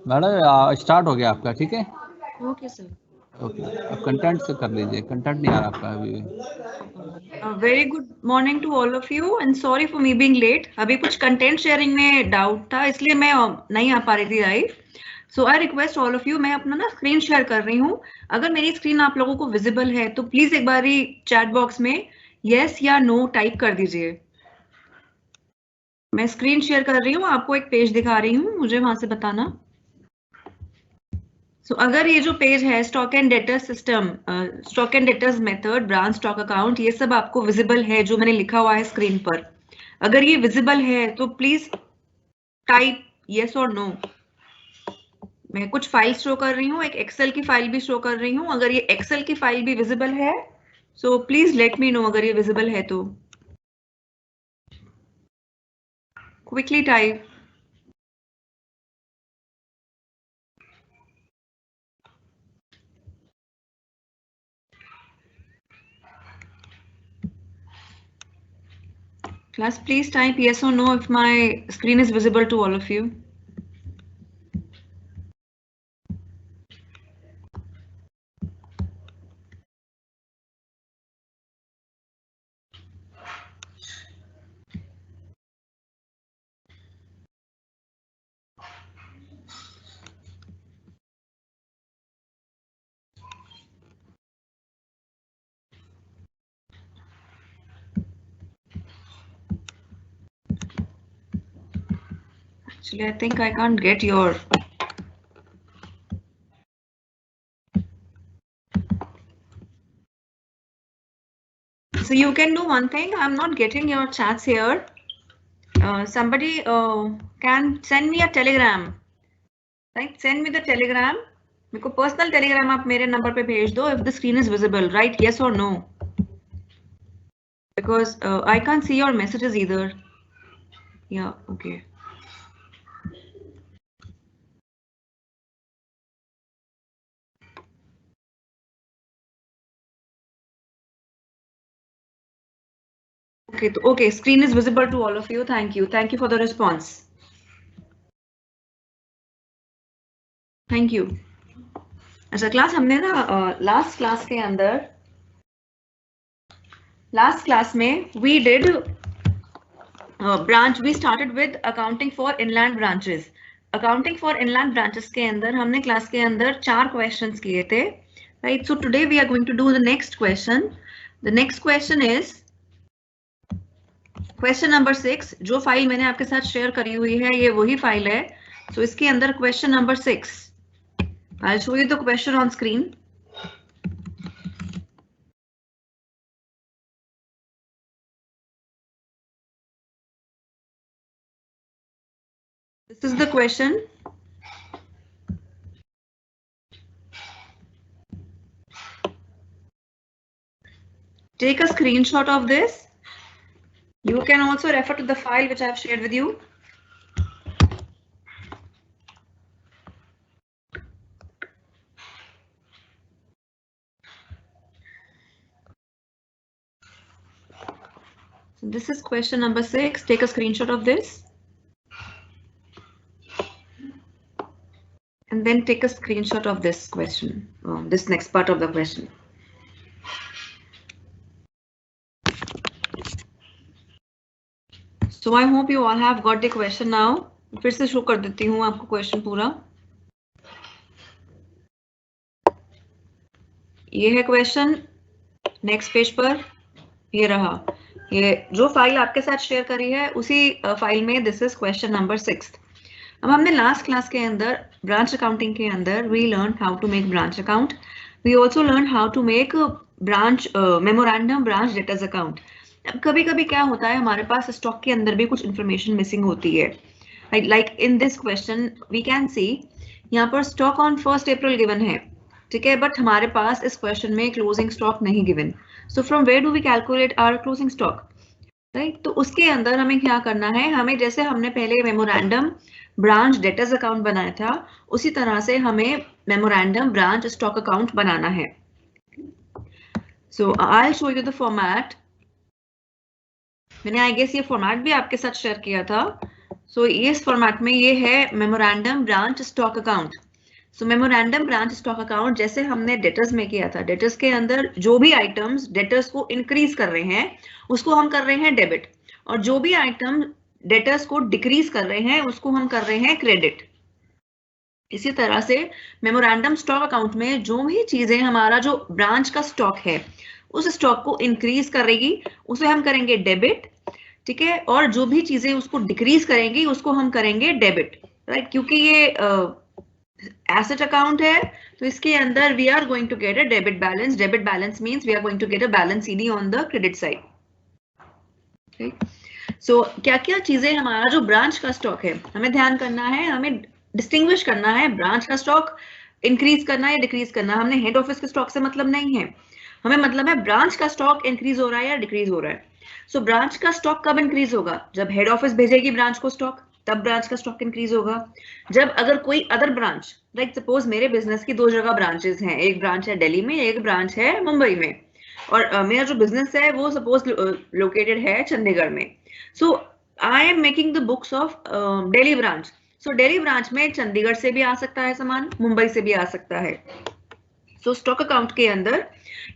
Madam start हो गया आपका, ठीक है? Okay sir. ओके, अब कंटेंट से कर लीजिए, कंटेंट नहीं आ रहा आपका अभी। Very good morning to all of you and sorry for me being late. अभी कुछ कंटेंट शेयरिंग में डाउट था, इसलिए मैं नहीं आ पा रही थी live. So I request all of you, मैं अपना ना स्क्रीन शेयर कर रही हूँ। अगर मेरी स्क्रीन आप लोगों को विजिबल है तो प्लीज एक बारी चैट बॉक्स में यस या नो टाइप कर दीजिए। मैं स्क्रीन शेयर कर रही हूँ, आपको एक पेज दिखा रही हूँ, मुझे वहां से बताना। सो अगर ये जो पेज है stock and debtors system, stock and debtors method, branch stock account, ये सब आपको विजिबल है जो मैंने लिखा हुआ है स्क्रीन पर? अगर ये विजिबल है तो प्लीज टाइप यस और नो। मैं कुछ फाइल शो कर रही हूँ, एक एक्सेल की फाइल भी शो कर रही हूँ। अगर ये एक्सेल की फाइल भी विजिबल है so please let me know अगर ये विजिबल है तो। Quickly type. Class, please type yes or no if my screen is visible to all of you. Actually, I think I can't get your. So you can do one thing. I'm not getting your chats here. Somebody can send me a telegram. Right? Send me the telegram. मेरे को personal Telegram आप मेरे number पे भेज दो. If the screen is visible, right? Yes or no? Because I can't see your messages either. Yeah. Okay. Okay, screen is visible to all of you. Thank you for the response. Thank you. अच्छा class, हमने ना last class में we did branch, we started with accounting for inland branches. Accounting for inland branches के अंदर हमने class के अंदर 4 questions किए थे, right? So today we are going to do the next question. The next question is question number 6। जो file मैंने आपके साथ शेयर करी हुई है ये वही फाइल है। So इसके अंदर question number 6, I'll show you the question on screen. This is the question. Take a screenshot of this. You can also refer to the file which I have shared with you. So this is question number 6. Take a screenshot of this. And then take a screenshot of this question, this next part of the question. So I hope you all have got the question now. फिर से show कर देती हूँ आपको question पूरा। ये है question, next page पर ये रहा। ये जो फाइल आपके साथ शेयर करी है उसी फाइल में दिस इज क्वेश्चन नंबर 6। अब हमने लास्ट क्लास के अंदर ब्रांच अकाउंटिंग के अंदर we learn how to make branch account. We also learn how to make branch memorandum branch debtors account. अब कभी कभी क्या होता है, हमारे पास स्टॉक के अंदर भी कुछ इंफॉर्मेशन मिसिंग होती है। Like in this question we can see यहाँ पर स्टॉक ऑन 1 अप्रैल गिवन है, ठीक है, बट हमारे पास इस क्वेश्चन में क्लोजिंग स्टॉक नहीं given. So from where do we calculate our closing stock, right? तो उसके अंदर हमें क्या करना है, हमें जैसे हमने पहले मेमोरेंडम ब्रांच डेटर्स अकाउंट बनाया था उसी तरह से हमें मेमोरेंडम ब्रांच स्टॉक अकाउंट बनाना है। So I will show you the format. मैंने आई गेस ये फॉर्मेट भी आपके साथ शेयर किया था। सो इस फॉर्मेट में ये है मेमोरेंडम ब्रांच स्टॉक अकाउंट। सो मेमोरेंडम ब्रांच स्टॉक अकाउंट जैसे हमने डेटर्स में किया था, डेटर्स के अंदर जो भी आइटम्स डेटर्स को इंक्रीज कर रहे हैं उसको हम कर रहे हैं डेबिट, और जो भी आइटम डेटर्स को डिक्रीज कर रहे हैं उसको हम कर रहे हैं क्रेडिट। इसी तरह से मेमोरेंडम स्टॉक अकाउंट में जो भी चीजें हमारा जो ब्रांच का स्टॉक है उस स्टॉक को इंक्रीज करेगी उसे हम करेंगे डेबिट, ठीक है, और जो भी चीजें उसको डिक्रीज करेंगी उसको हम करेंगे डेबिट, राइट। क्योंकि ये एसेट अकाउंट है तो इसके अंदर we are going to get a debit balance. Debit balance means we are going to get a balance CD on the credit side, ठीक। सो क्या क्या चीजें हमारा जो ब्रांच का स्टॉक है हमें ध्यान करना है, हमें डिस्टिंग्विश करना है ब्रांच का स्टॉक इंक्रीज करना है या डिक्रीज करना। हमने हेड ऑफिस के स्टॉक से मतलब नहीं है, हमें मतलब है ब्रांच का स्टॉक इंक्रीज हो रहा है या डिक्रीज हो रहा है। सो ब्रांच का स्टॉक कब इंक्रीज होगा? जब हेड ऑफिस भेजेगी ब्रांच को स्टॉक, तब ब्रांच का स्टॉक इंक्रीज होगा। जब अगर कोई अदर ब्रांच, लाइक सपोज मेरे बिजनेस की 2 जगह ब्रांचेस हैं, एक ब्रांच है दिल्ली में, एक ब्रांच है मुंबई में, और मेरा जो बिजनेस है वो सपोज लोकेटेड है चंडीगढ़ में। So I am making the books of Delhi branch. So Delhi branch में चंडीगढ़ से भी आ सकता है सामान, मुंबई से भी आ सकता है। सो स्टॉक अकाउंट के अंदर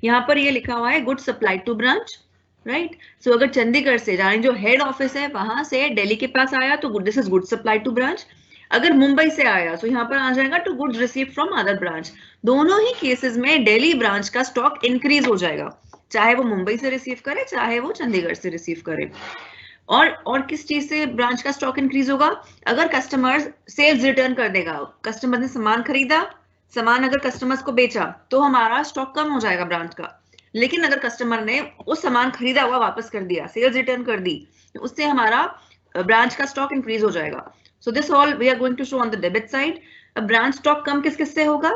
यहाँ पर ये लिखा हुआ है good supply to branch, right. So अगर चंडीगढ़ से यानी जो हेड ऑफिस है वहां से दिल्ली के पास आया तो this is good supply to branch. अगर मुंबई से आया तो यहाँ पर आ जाएगा to good receive from other branch. दोनों ही केसेस में दिल्ली ब्रांच का स्टॉक इंक्रीज हो जाएगा, चाहे वो मुंबई से रिसीव करे चाहे वो चंडीगढ़ से रिसीव करे। और किस चीज से ब्रांच का स्टॉक इंक्रीज होगा? अगर कस्टमर सेल्स रिटर्न कर देगा, कस्टमर ने सामान खरीदा, सामान अगर कस्टमर्स को बेचा तो हमारा स्टॉक कम हो जाएगा ब्रांच का। लेकिन अगर कस्टमर ने उस सामान खरीदा हुआ वापस कर दिया, सेल्स रिटर्न कर दी, तो उससे हमारा ब्रांच का स्टॉक इंक्रीज हो जाएगा। So this all we are going to show on the debit side. Branch stock कम किस से होगा?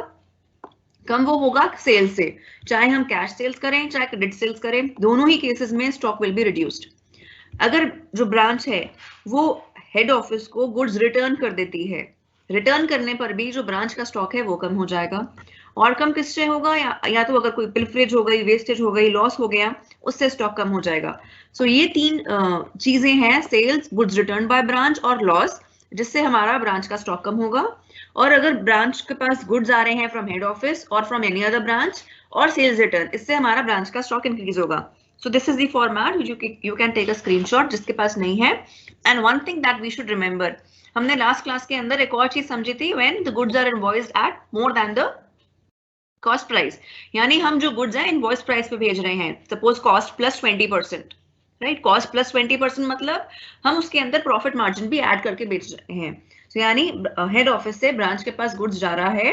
कम वो होगा सेल्स से, चाहे हम कैश सेल्स करें चाहे क्रेडिट सेल्स करें, दोनों ही केसेस में स्टॉक विल बी रिड्यूस्ड। अगर जो ब्रांच है वो हेड ऑफिस को गुड्स रिटर्न कर देती है, रिटर्न करने पर भी जो ब्रांच का स्टॉक है वो कम हो जाएगा। और कम किससे होगा? या तो अगर कोई पिलफरेज हो गई, वेस्टेज हो गई, लॉस हो गया, उससे स्टॉक कम हो जाएगा। सो ये 3 चीजें हैं, sales, goods return by branch और लॉस, जिससे हमारा ब्रांच का स्टॉक कम होगा। और अगर ब्रांच के पास गुड्स आ रहे हैं फ्रॉम हेड ऑफिस और फ्रॉम एनी अदर ब्रांच और सेल्स रिटर्न, इससे हमारा ब्रांच का स्टॉक इंक्रीज होगा। So this is the format which you can take a screenshot जिसके पास नहीं है। And one thing that we should remember, हमने लास्ट क्लास के अंदर एक और चीज समझी थी, when the goods are invoiced at more than the cost price, यानी हम जो गुड्स है इनवॉइस प्राइस पे भेज रहे हैं, suppose cost plus 20%, right. Cost plus 20% मतलब हम उसके अंदर प्रॉफिट मार्जिन भी ऐड करके बेच रहे हैं। तो यानी हेड ऑफिस से ब्रांच के पास गुड्स जा रहा है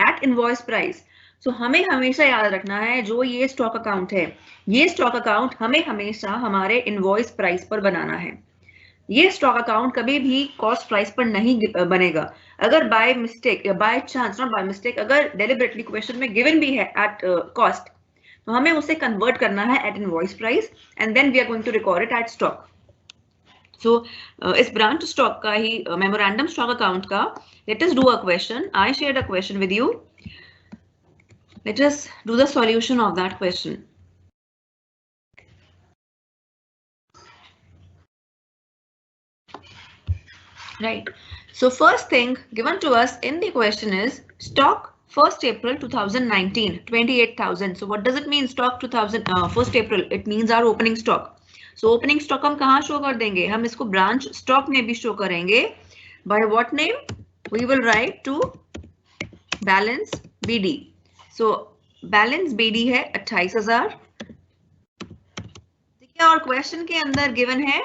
एट इनवॉइस प्राइस। सो हमें हमेशा याद रखना है जो ये स्टॉक अकाउंट है, ये स्टॉक अकाउंट हमें हमेशा हमारे इनवॉइस प्राइस पर बनाना है। ये स्टॉक अकाउंट कभी भी कॉस्ट प्राइस पर नहीं बनेगा। अगर बाय मिस्टेक या by chance, not by mistake, अगर डेलिबरेटली क्वेश्चन में गिवन भी है एट कॉस्ट, तो हमें उसे कन्वर्ट करना है at invoice price and then we are going to record it at stock. So इस ब्रांच स्टॉक का ही मेमोरेंडम स्टॉक अकाउंट का let us do a question. I shared a question with you, let us do the solution of that question. Right. So first thing given to us in the question is stock 1st April 2019, 28,000. So what does it mean stock 1st April? It means our opening stock. So opening stock हम कहाँ show कर देंगे? हम इसको branch stock में भी show करेंगे. By what name? We will write to balance BD. So balance BD है 28,000, ठीक है। और क्वेश्चन के अंदर गिवन है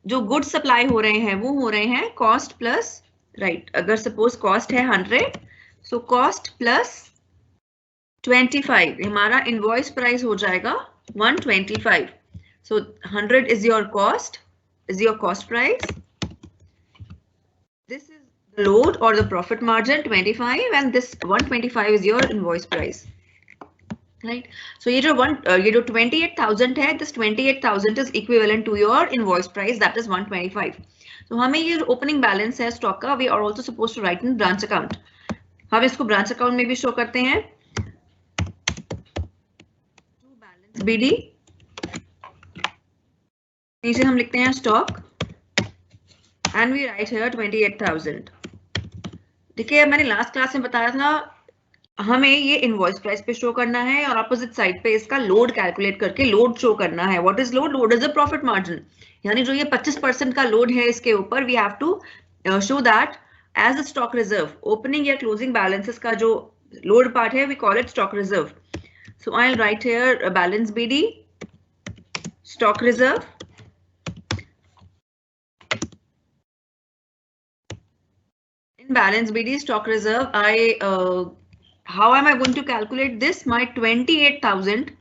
जो गुड्स सप्लाई हो रहे हैं वो हो रहे हैं कॉस्ट प्लस, राइट। अगर सपोज कॉस्ट है 100, सो कॉस्ट प्लस 25, हमारा इनवॉइस प्राइस हो जाएगा 125। So 100 is your cost price, this is the load और the profit margin 25 and this 125 is your invoice price, right. So ये जो 28,000 है, this 28,000 is equivalent to your invoice price, that is 125। तो हमें ये जो ओपनिंग बैलेंस है stock का, we are also supposed to write in branch account. हम इसको ब्रांच अकाउंट में भी शो करते हैं, बैलेंस BD, नीचे हम लिखते हैं stock and we write here 28,000. देखिए मैंने लास्ट क्लास में बताया था हमें ये इनवॉइस प्राइस पे शो करना है और अपोजिट साइड पे इसका लोड कैलकुलेट करके लोड शो करना है. What is load? Load is a profit margin. यानी जो ये 25% का लोड है इसके ऊपर we have to show that as a stock reserve. Opening या क्लोजिंग बैलेंसेस का जो लोड पार्ट है we call it stock reserve. So I will write here balance BD stock reserve. In balance BD stock reserve, how am I going to calculate this? My 28,000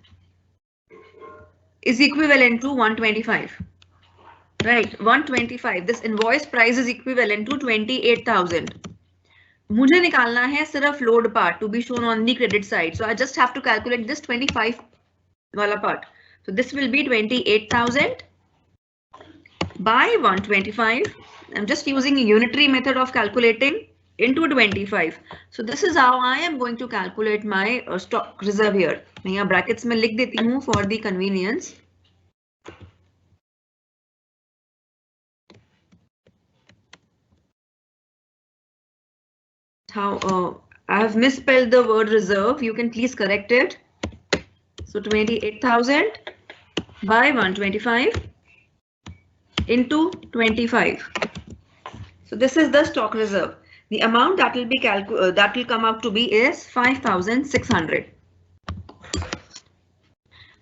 is equivalent to 125, right? 125. This invoice price is equivalent to 28,000. मुझे निकालना है सिर्फ load part to be shown on the credit side. So I just have to calculate this 25 वाला part. So this will be 28,000 by 125. I'm just using a unitary method of calculating into 25. So this is how I am going to calculate my stock reserve here. मैं यहाँ brackets में लिख देती हूँ for the convenience. How I have misspelled the word reserve. You can please correct it. So 28,000 by 125 into 25. So this is the stock reserve. The amount that will be that will come out to be is 5,600.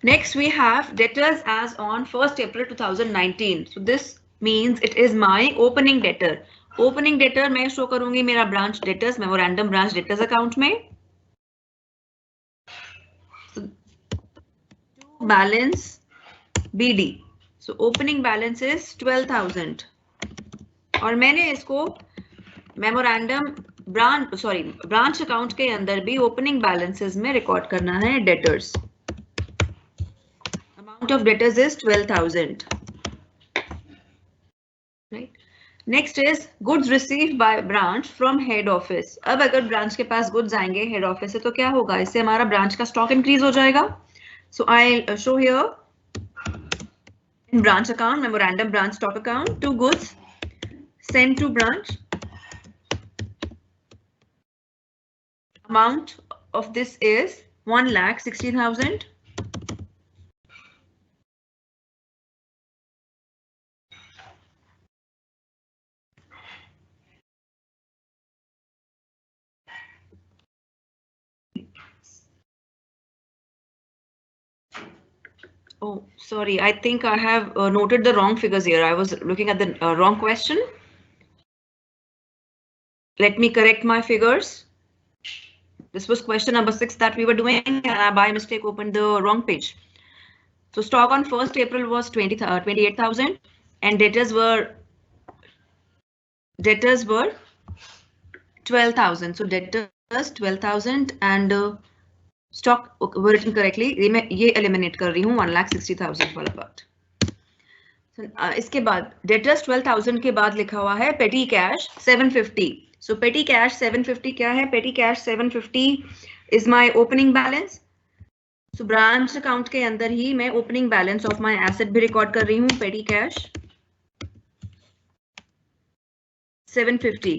Next we have debtors as on 1st April 2019. So this means it is my opening debtor. Opening debtor मैं show करूंगी मेरा branch debtors memorandum branch debtors account में. So, balance BD. So opening balance is 12,000. और मैंने इसको memorandum branch account के अंदर भी ओपनिंग बैलेंसेस में रिकॉर्ड करना है debtors. Amount of debtors is 12,000. Right. Next is goods received by branch from head office. अब अगर ब्रांच के पास गुड्स आएंगे हेड ऑफिस से तो क्या होगा? इससे हमारा ब्रांच का स्टॉक इंक्रीज हो जाएगा. So I show here in branch account memorandum branch stock account to goods sent to branch. Amount of this is 1,60,000. Oh, sorry. I think I have noted the wrong figures here. I was looking at the wrong question. Let me correct my figures. This was question number 6 that we were doing, and I by mistake opened the wrong page. So stock on 1st April was 28,000, and debtors were 12,000. So debtors 12,000 and stock were written correctly. ये eliminate कर रही हूँ 1,60,000 वाला part. इसके बाद debtors 12,000 के बाद लिखा हुआ है petty cash 750. So petty cash 750 क्या है? Petty cash 750 is my opening balance. So branch account के अंदर ही मैं opening balance of my asset भी record कर रही हूँ. Petty cash 750.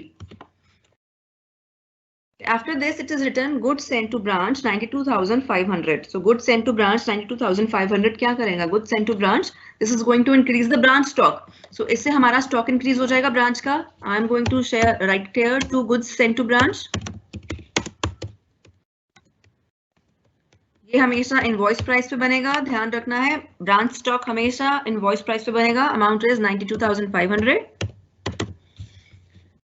After this, it is written goods sent to branch 92,500. So goods sent to branch 92,500 क्या करेगा? Goods sent to branch. This is going to increase the branch stock. So इससे हमारा stock increase हो जाएगा branch का. I am going to write here two goods sent to branch. ये हमेशा invoice price पे बनेगा. ध्यान रखना है branch stock हमेशा invoice price पे बनेगा. Amount is 92,500.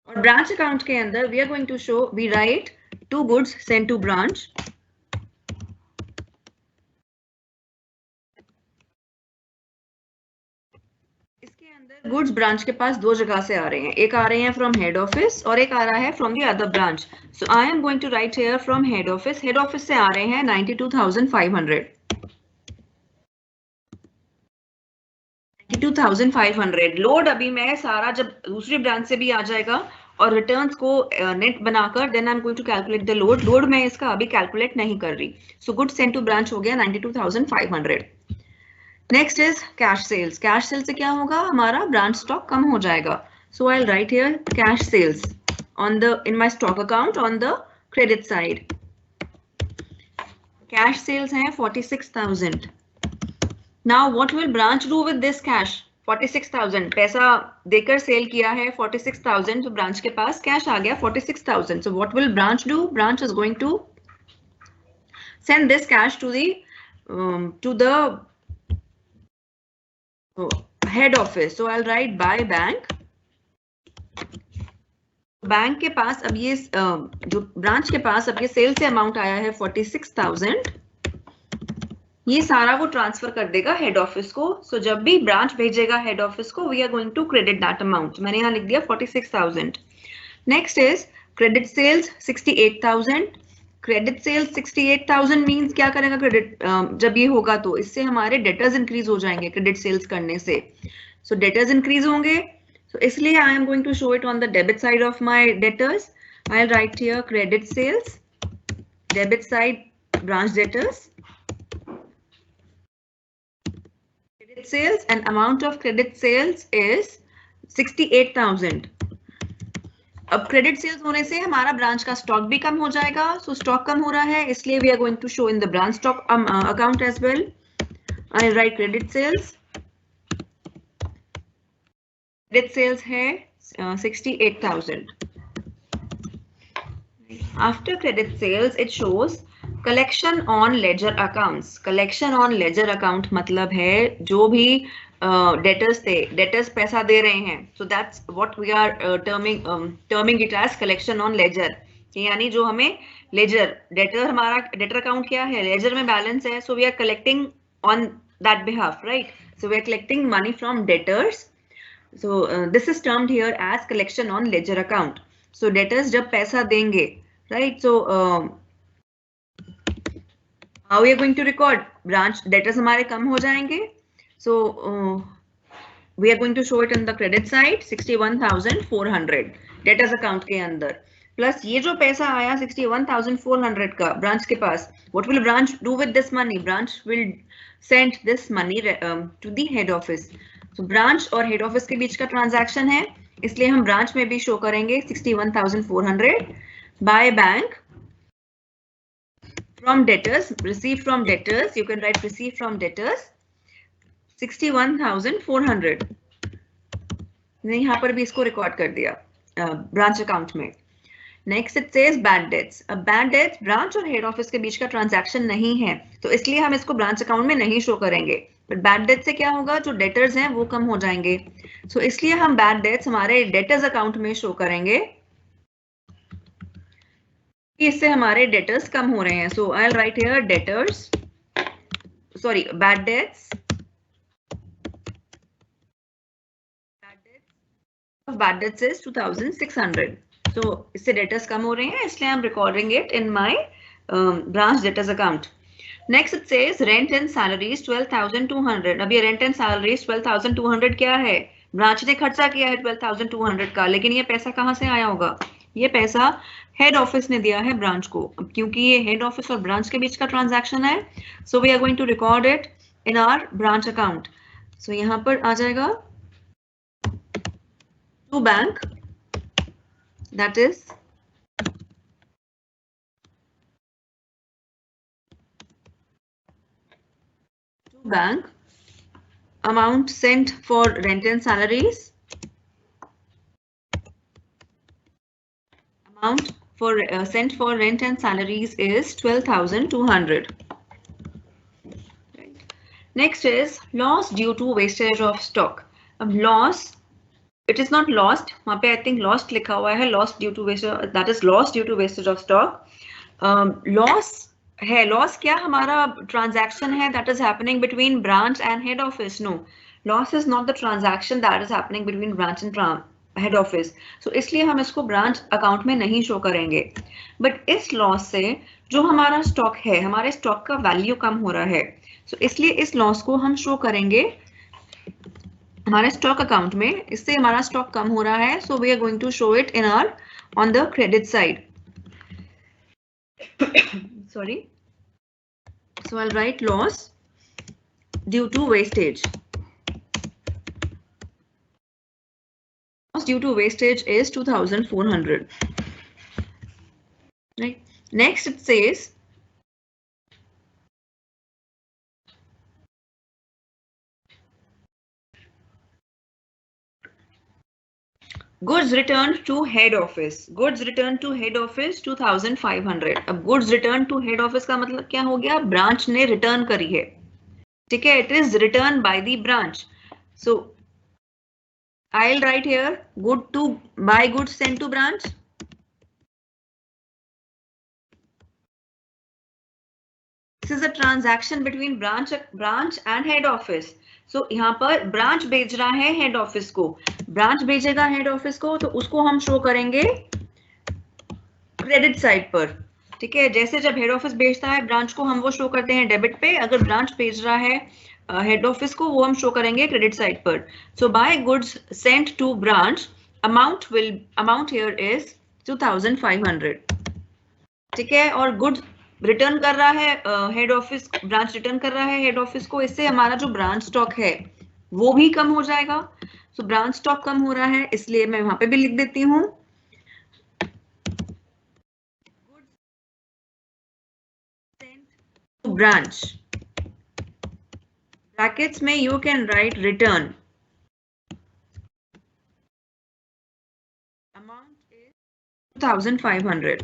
और branch account के अंदर we are going to show we write two goods sent to branch. इसके अंदर goods branch के पास दो जगह से आ रहे हैं. एक आ रहे हैं from head office और एक आ रहा है from the other branch. So I am going to write here from head office. Head office से आ रहे हैं 92,500. 92,500. लोड अभी मैं सारा जब दूसरी ब्रांच से भी आ जाएगा और रिटर्न्स को नेट बनाकर then I am going to calculate the load. Load मैं इसका अभी कैलकुलेट नहीं कर रही. So good sent to branch हो गया 92,500. Next is cash sales. Cash sale से क्या होगा? हमारा ब्रांच स्टॉक कम हो जाएगा. So I'll write here cash sales on the in my stock account on the credit side. Cash sales हैं 46,000. Now what will branch do with this cash? 46,000 पैसा देकर सेल किया है 46,000, तो ब्रांच के पास कैश आ गया 46,000. So what will branch do? Branch is going to send this cash to the head office. So I'll write by bank. Bank के पास अब ये जो ब्रांच के पास अब ये सेल से अमाउंट आया है 46,000, ये सारा वो ट्रांसफर कर देगा हेड ऑफिस को. सो जब भी ब्रांच भेजेगा हेड ऑफिस को, we are going to credit that amount. मैंने यहाँ लिख दिया 46,000. Next is credit sales 68,000. Credit sales 68,000 means क्या करेगा क्रेडिट जब ये होगा तो इससे हमारे डेटर्स इंक्रीज हो जाएंगे क्रेडिट सेल्स करने से. सो डेटर्स इंक्रीज होंगे, so इसलिए I am going to show it on the debit side of my debtors. I'll write here credit sales, debit side branch debtors, credit sales, and amount of credit sales is 68,000. अब credit sales होने से हमारा branch का stock भी कम हो जाएगा. सो stock कम हो रहा है इसलिए we are going to show in the branch stock account as well. I'll write credit sales. Credit sales है 68,000. After credit sales, it shows collection on ledger accounts. Collection on ledger account मतलब है जो भी debtors थे, debtors पैसा दे रहे हैं. So that's what we are terming it as collection on ledger. यानी जो हमें ledger debtor हमारा debtor account क्या है, ledger में balance है. So we are collecting on that behalf, right? So we are collecting money from debtors. So this is termed here as collection on ledger account. So debtors जब पैसा देंगे, right? So how we are going to record? Branch debtors हमारे कम हो जाएंगे. So we are going to show it on the credit side 61,400 debtors account के अंदर. Plus ये जो पैसा आया 61,400 का branch के पास, what will branch do with this money? Branch will send this money to the head office. तो branch और हेड ऑफिस के बीच का ट्रांजैक्शन है, इसलिए हम ब्रांच में भी शो करेंगे 61,400 by bank from debtors, receive from debtors. You can write receive from debtors 61,400. यहाँ पर भी इसको रिकॉर्ड कर दिया ब्रांच अकाउंट में. Next it says bad debts. अब बैड डेट्स ब्रांच और हेड ऑफिस के बीच का ट्रांजैक्शन नहीं है, तो इसलिए हम इसको ब्रांच अकाउंट में नहीं शो करेंगे. बट बैड डेट से क्या होगा, जो डेटर्स हैं वो कम हो जाएंगे. सो इसलिए हम बैड डेट्स हमारे डेटर्स अकाउंट में शो करेंगे, इससे हमारे डेटर्स कम हो रहे हैं. So I will write here debtors, sorry bad debts, bad debts is 2,600. तो इससे डेटर्स कम हो रहे हैं, इसलिए I'm recording it in my branch debtors account. Next it says rent and salaries 12,200. अब ये rent and salaries 12,200 क्या है? ब्रांच ने खर्चा किया है 12,200 का, लेकिन ये पैसा कहाँ से आया होगा? ये पैसा हेड ऑफिस ने दिया है ब्रांच को. क्योंकि ये हेड ऑफिस और ब्रांच के बीच का ट्रांजैक्शन है, so we are going to record it in our branch account. So यहाँ पर आ जाएगा to bank, that is to bank, amount sent for rent and salaries, amount for sent for rent and salaries is 12,200. Right. Next is loss due to wastage of stock. अब loss, it is not lost, वहाँ पे I think lost लिखा हुआ है, lost due to wastage, that is loss due to wastage of stock. Loss है, loss क्या हमारा transaction है that is happening between branch and head office. No, loss is not the transaction that is happening between branch and head office. So इसलिए हम इसको branch account में नहीं show करेंगे. But इस loss से जो हमारा stock है, हमारे stock का value कम हो रहा है, so इसलिए इस loss को हम show करेंगे हमारे स्टॉक अकाउंट में. इससे हमारा स्टॉक कम हो रहा है, so we are going to show it in our on the credit side. Sorry, so I will write loss due to wastage. due to wastage is 2,400. Right. Next it says goods returned to head office. Goods returned to head office 2,500. अब goods returned to head office का मतलब क्या हो गया? Branch ने return करी है. ठीक है, it is returned by the branch. So I'll write here good to buy goods sent to branch. This is a transaction between branch and head office. So यहाँ पर branch भेज रहा है head office को. Branch भेजेगा head office को तो उसको हम शो करेंगे क्रेडिट साइड पर. ठीक है, जैसे जब हेड ऑफिस भेजता है ब्रांच को हम वो शो करते हैं डेबिट पे. अगर ब्रांच भेज रहा है हेड ऑफिस को वो हम शो करेंगे क्रेडिट साइड पर. So by goods sent to branch amount here is 2,500. ठीक है, और गुड्स रिटर्न कर रहा है हेड ऑफिस, ब्रांच रिटर्न कर रहा है हेड ऑफिस को. इससे हमारा जो ब्रांच स्टॉक है वो भी कम हो जाएगा. सो ब्रांच स्टॉक कम हो रहा है इसलिए मैं वहां पे भी लिख देती हूँ branch. Brackets में you can write return. Amount is 2,500.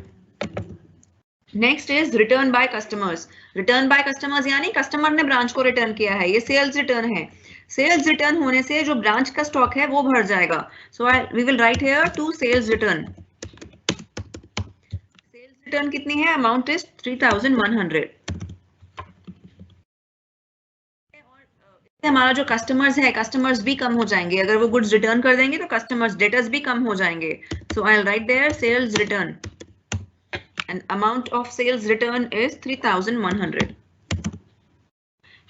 Next is return by customers. Return by customers यानी कस्टमर ने ब्रांच को रिटर्न किया है. ये सेल्स रिटर्न है. सेल्स रिटर्न होने से जो ब्रांच का स्टॉक है वो भर जाएगा. So we will write here to sales return. Sales return कितनी है? Amount is 3,100. हमारा जो कस्टमर्स है, कस्टमर्स भी कम हो जाएंगे. अगर वो गुड्स रिटर्न कर देंगे तो कस्टमर्स डेटर्स भी कम हो जाएंगे. So I will write there sales return and amount of sales return is 3,100.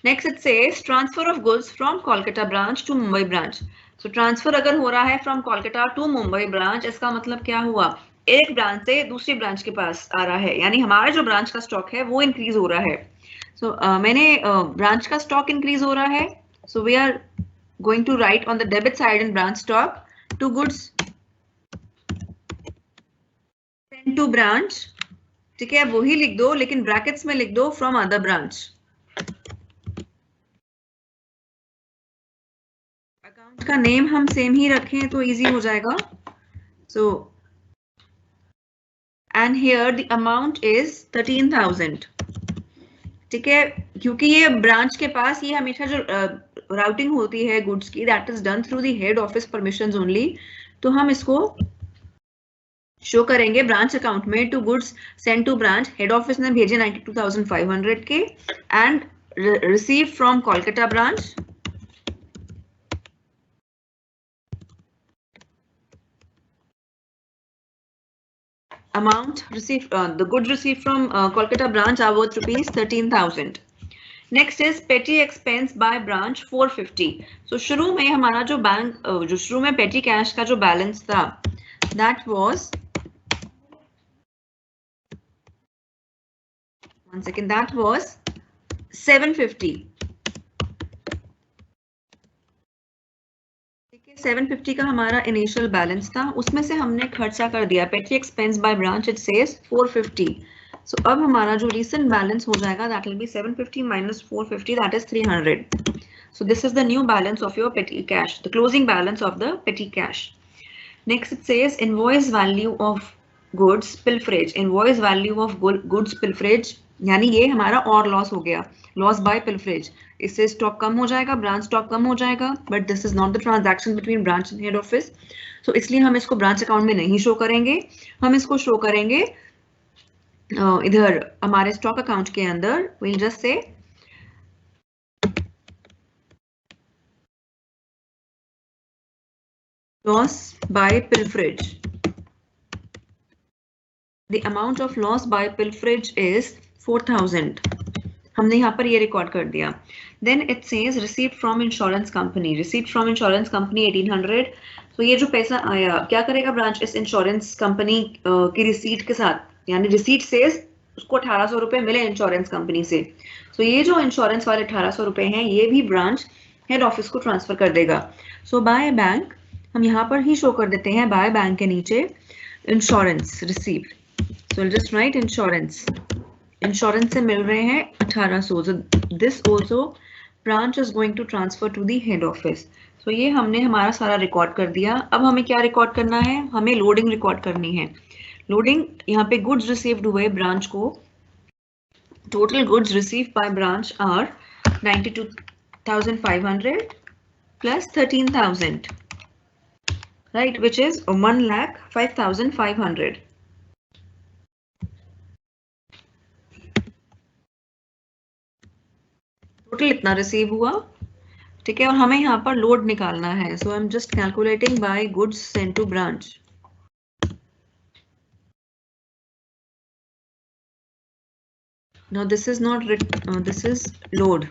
Next it says transfer of goods from Kolkata branch to Mumbai branch. So transfer अगर हो रहा है from Kolkata to Mumbai branch, इसका मतलब क्या हुआ? एक ब्रांच से दूसरी ब्रांच के पास आ रहा है, यानी हमारा जो ब्रांच का स्टॉक है वो इंक्रीज हो रहा है. सो मैंने ब्रांच का स्टॉक इंक्रीज हो रहा है. So we are going to write on the debit side in branch stock to goods sent to branch. ठीक है, वो ही लिख दो लेकिन ब्रैकेट्स में लिख दो from other branch. अकाउंट का नेम हम सेम ही रखें तो इजी हो जाएगा. So and here the amount is 13,000. ठीक है, क्योंकि ये ब्रांच के पास ये हमेशा जो राउटिंग होती है गुड्स की that is done through the head office permissions only. तो हम इसको शो करेंगे ब्रांच अकाउंट में to goods send to branch. Head office ने भेजे 92,500 के and receive from Kolkata branch. Amount received, the goods received from Kolkata branch are worth rupees 13,000. Next is petty expense by branch 450. So शुरू में हमारा जो bank जो शुरू में petty cash का जो बैलेंस था that was 750. 750 का हमारा इनिशियल बैलेंस था, उसमें से हमने खर्चा कर दिया. पेटी expense by branch it says 450. सो अब हमारा जो रीसेंट बैलेंस हो जाएगा that will B 750 minus 450 that is 300. So this is the new balance of your पेटी cash, the closing balance of the पेटी cash. Next it says invoice value of goods pilferage. Invoice value of goods pilferage यानी ये हमारा और loss हो गया, loss by pilferage. इससे stock कम हो जाएगा, ब्रांच स्टॉक कम हो जाएगा, but this is not the transaction between branch and head office. So इसलिए हम इसको ब्रांच अकाउंट में नहीं शो करेंगे, हम इसको शो करेंगे इधर हमारे स्टॉक अकाउंट के अंदर. Will just say loss by pilferage. The amount of loss by pilferage is 4,000. हमने यहाँ पर ये रिकॉर्ड कर दिया. Then it says receipt from insurance company. Receipt from insurance company 1,800. तो ये जो पैसा आया क्या करेगा ब्रांच इस इंश्योरेंस कंपनी की रिसीट के साथ, यानी रिसीट से उसको 1,800 रुपए मिले इंश्योरेंस कंपनी से. तो ये जो इंश्योरेंस वाले 1,800 रुपए हैं ये भी ब्रांच हेड ऑफिस को ट्रांसफर कर देगा. सो बाय बैंक हम यहाँ पर ही शो कर देते हैं बाय बैंक के नीचे insurance received. So will just write insurance. Insurance से मिल रहे हैं 1800. So this also branch is going to transfer to the head office. तो ये हमने हमारा सारा रिकॉर्ड कर दिया. अब हमें क्या रिकॉर्ड करना है? हमें लोडिंग रिकॉर्ड करनी है. लोडिंग यहाँ पे गुड्स रिसीव्ड हुए ब्रांच को. Total goods received by branch are 92,500 plus 13,000, right, which is 1,05,500. Total इतना रिसीव हुआ, ठीक है. और हमें यहाँ पर लोड निकालना है. So I am just calculating by goods sent to branch. Now this is not this is load.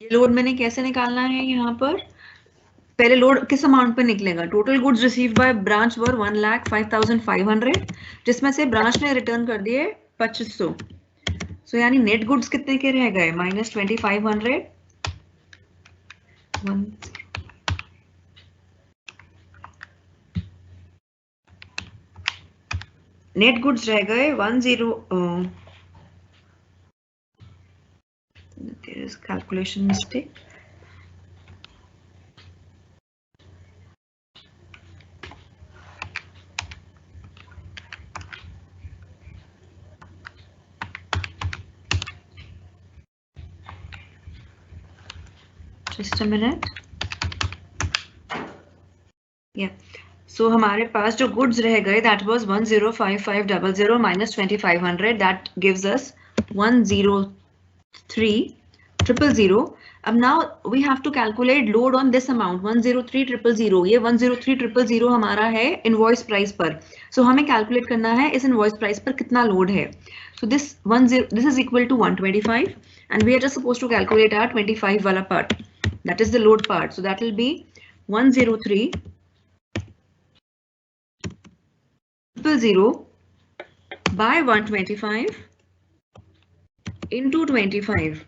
ये लोड मैंने कैसे निकालना है? यहाँ पर पहले लोड किस अमाउंट पे निकलेगा? Total goods received by branch were 1,05,500, जिसमें से ब्रांच ने रिटर्न कर दिए 2500. सो यानी नेट गुड्स कितने के रह गए? -2500. नेट गुड्स रह गए 10. There is calculation mistake. Just a minute. Yeah. So हमारे पास जो गुड्स रह गए that was 105500 minus 2500, that gives us 103,000. अब now we have to calculate load on this amount 103,000. ये 103,000 हमारा है इनवॉइस प्राइस पर. So हमें कैलकुलेट करना है इस इनवॉइस प्राइस पर कितना लोड है. So this is equal to 125 and we are just supposed to calculate our 25 वाला part. That is the load part. So that will be 103,000 by 125 into 25.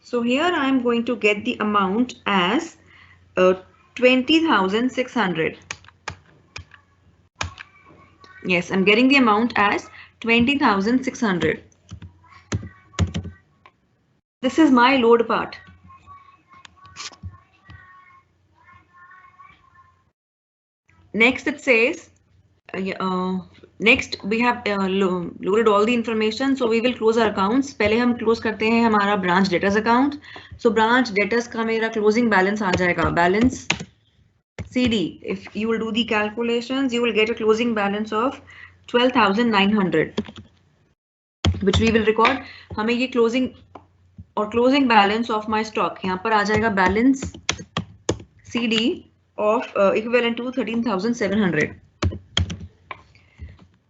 So here I am going to get the amount as 20,600. Yes, I'm getting the amount as 20,600. This is my load part. Next it says, next we have loaded all the information, so we will close our accounts. पहले हम close करते हैं हमारा branch debtors account. So branch debtors का मेरा closing balance आ जाएगा, balance CD. If you will do the calculations, you will get a closing balance of 12,900, which we will record. हमें ये closing और closing balance of my stock यहाँ पर आ जाएगा balance CD of equivalent to 13,700.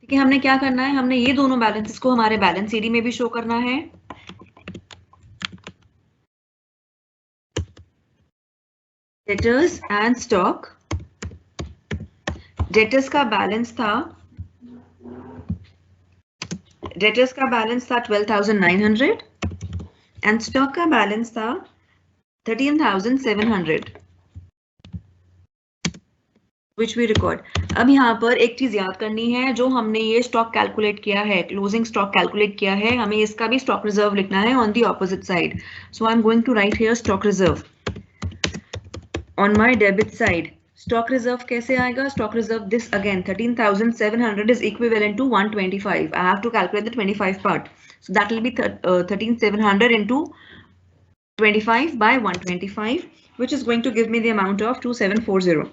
ठीक है, हमने क्या करना है? हमने ये दोनों बैलेंसेस को हमारे बैलेंस सीडी में भी शो करना है. Debtors and stock. डेटर्स का बैलेंस था 12,900 एंड स्टॉक का बैलेंस था 13,700, which we record. अब यहाँ पर एक चीज याद करनी है, जो हमने ये स्टॉक कैलकुलेट किया है, क्लोजिंग स्टॉक कैलकुलेट किया है, हमें इसका भी स्टॉक रिजर्व लिखना है on the opposite side. So I am going to write here stock reserve on my debit side. Stock reserve कैसे आएगा? Stock reserve this again 13,700 is equivalent to 125. I have to calculate the 25 part. So that will be 13,700 into 25 by 125, which is going to give me the amount of 2,740.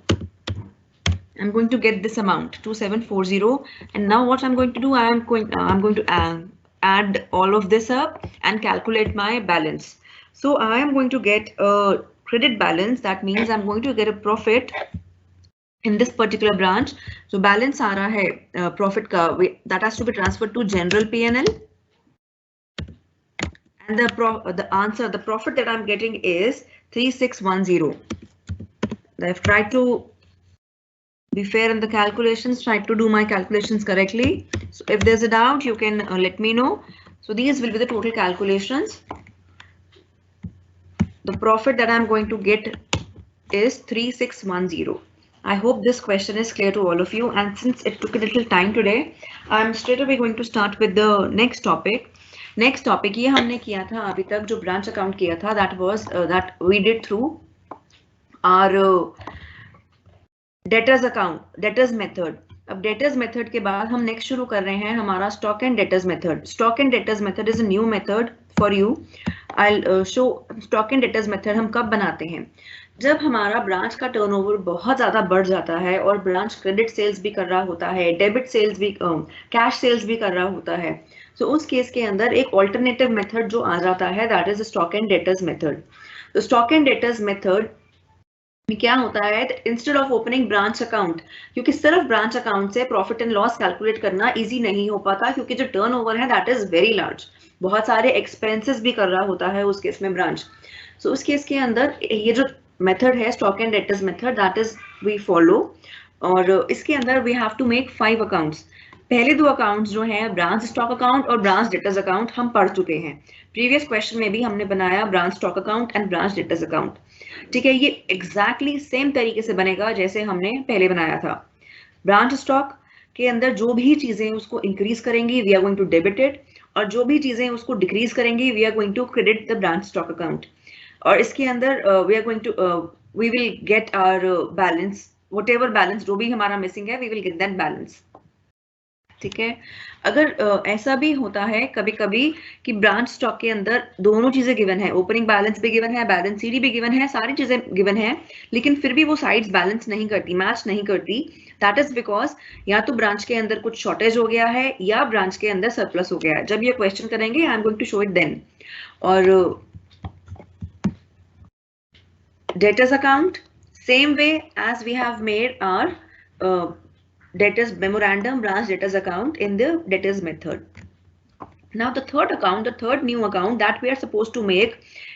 I'm going to get this amount 2,740, and now what I'm going to do, I'm going to add all of this up and calculate my balance. So I am going to get a credit balance. That means I'm going to get a profit in this particular branch. So balance आ रहा है profit का, that has to be transferred to general P&L, and the profit that I'm getting is 3,610. I've tried to be fair in the calculations, try to do my calculations correctly. So if there's a doubt, you can let me know. So these will be the total calculations. The profit that I'm going to get is 3610. I hope this question is clear to all of you, and since it took a little time today, I'm straight away going to start with the next topic. Next topic ये हमने किया था अभी तक जो branch account किया था, that was that we did through our debtors account, debtors method. अब debtors method के बाद हम next शुरू कर रहे हैं हमारा stock and debtors method. Stock and debtors method is a new method for you. I'll show stock and debtors method हम कब बनाते हैं, जब हमारा ब्रांच का टर्नओवर बहुत ज़्यादा बढ़ जाता है और ब्रांच क्रेडिट सेल्स भी कर रहा होता है, डेबिट सेल्स भी, कैश सेल्स भी कर रहा होता है. तो उस केस के अंदर एक ऑल्टरनेटिव मेथड जो आ जाता है, that is stock and debtors method. तो स्टॉक एंड डेटर्स मेथड में क्या होता है, instead of opening branch account, क्योंकि सिर्फ ब्रांच अकाउंट से प्रॉफिट एंड लॉस कैलकुलेट करना इजी नहीं हो पाता, क्योंकि जो टर्नओवर है दैट इज वेरी लार्ज, बहुत सारे एक्सपेंसेस भी कर रहा होता है उस केस में ब्रांच. सो उस केस के अंदर ये जो मेथड है stock and debtors method, that is we follow. और इसके अंदर we have to make 5 accounts. पहले 2 अकाउंट्स जो हैं ब्रांच स्टॉक अकाउंट और ब्रांच डेटर्स अकाउंट हम पढ़ चुके हैं. प्रीवियस क्वेश्चन में भी हमने बनाया branch stock account and branch debtors account. ठीक है, ये एग्जैक्टली सेम तरीके से बनेगा जैसे हमने पहले बनाया था. ब्रांच स्टॉक के अंदर जो भी चीजें उसको इंक्रीज करेंगी we are going to debit it, और जो भी चीजें उसको डिक्रीज करेंगी we are going to credit the branch stock account. और इसके अंदर we are going to we will get our balance, whatever balance जो भी हमारा मिसिंग है we will get that balance. ठीक है, अगर ऐसा भी होता है कभी कभी कि ब्रांच स्टॉक के अंदर दोनों चीजें गिवन है, ओपनिंग बैलेंस भी गिवन है, बैलेंस सीडी भी गिवन है, सारी चीजें गिवन है, लेकिन फिर भी वो साइड्स बैलेंस नहीं करती, मैच नहीं करती. दैट इज बिकॉज या तो ब्रांच के अंदर कुछ शॉर्टेज हो गया है या ब्रांच के अंदर सरप्लस हो गया है. जब ये क्वेश्चन करेंगे I am going to show it then. और debtors account, same way as we have made our debtors memorandum branch debtors account in the debtors method. Now the third account, the third new account that we are supposed to make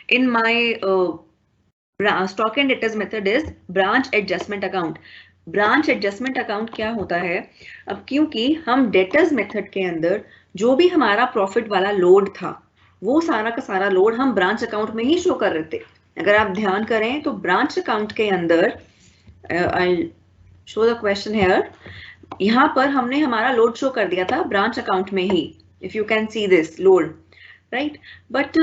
in my stock and debtors method is branch adjustment account. Branch adjustment account क्या होता है, अब क्योंकि हम debtors method के अंदर जो भी हमारा प्रॉफिट वाला लोड था वो सारा का सारा लोड हम ब्रांच अकाउंट में ही शो कर रहे थे. अगर आप ध्यान करें तो ब्रांच अकाउंट के अंदर I show the question here, यहाँ पर हमने हमारा लोड शो कर दिया था ब्रांच अकाउंट में ही, if you can see this load, right. But